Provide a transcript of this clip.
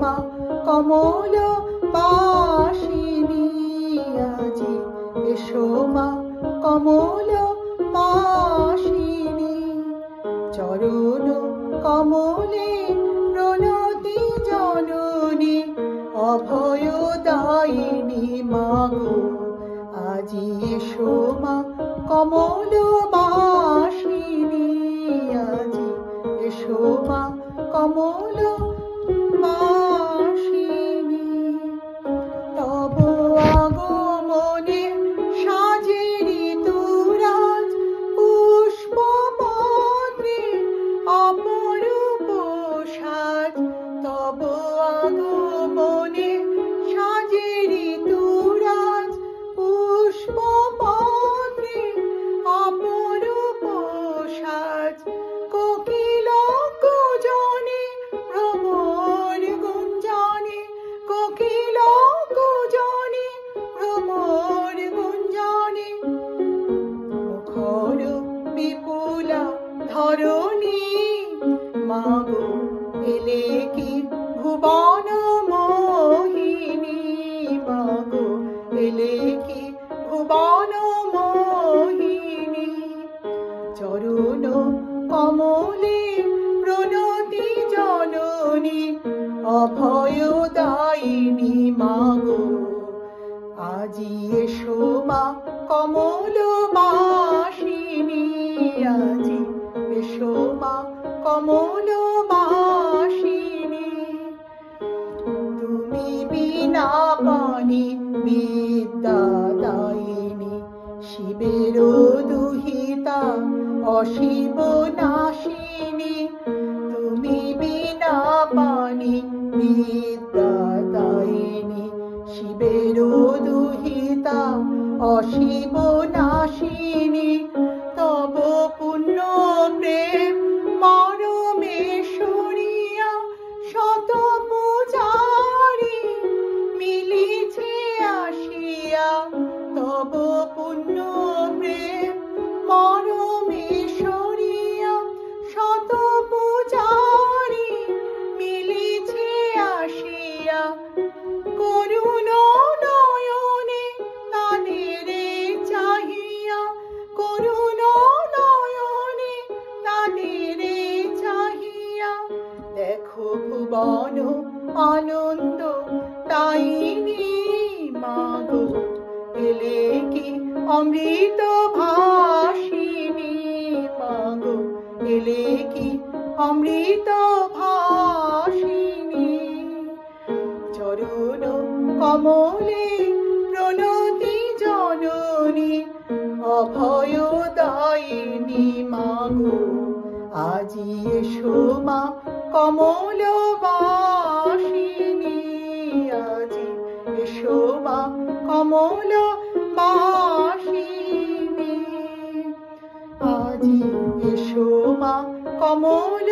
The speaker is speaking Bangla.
মা কমল বাসিনী আজি এসো মা কমল বাসিনী চরণ কমলে প্রণতি জননী অভয়দায়িনী মাগো আজি এসো মা কমল বাসিনী আজি এসো মা কমল বাসিনী তব আগমনে সাজে ঋতুরাজ পুষ্পপত্রে অপরূপ সাজ তব আগমনে সাজে ঋতুরাজ পুষ্পপত্রে অপরূপ সাজ কোকিল কুজনে ভ্রমর গুঞ্জনে কোকিল কুজনে ভ্রমর গুঞ্জনে মুখর বিপুলা ধরণী মাগো এলে কি ভুবন মোহিনী মাগো এলে কি ভুবন মোহিনী চরণ কমলে প্রণতি জননী অভয়দায়িনী মাগো আজি এসো মা কমল বাসিনী আজি এসো মা কমল বাসিনী তুমি বিনা পানি বিদ্যাদায়িনী শিবের দুহিতা অশিব নাশিনী তুমি বিনা পানি বিদ্যাদায়িনী শিবের দুহিতা অশিব নাশিনী তব পুণ্য প্রেম মরমে শুনিয়া শত পূজারি মিলিছে আসিয়া তব পুণ্য প্রেম মরমে শুনিয়া শত পূজারি মিলিছে আসিয়া করুণ নয়নে তাদের চাহিয়া করুণ নয়নে তাদের চাহিয়া দেখো ভুবন আনন্দ তাইনি মাগো এলে কি অমৃত ভাসিনী মাগো এলে কি অমৃত ভাসিনী চরণ কমলে প্রণতি জননী অভয়দায়িনী মাগো আজি এসো মা কমল বাসিনী আজি এসো মা কমল বাসিনী আজি এসো মা কমল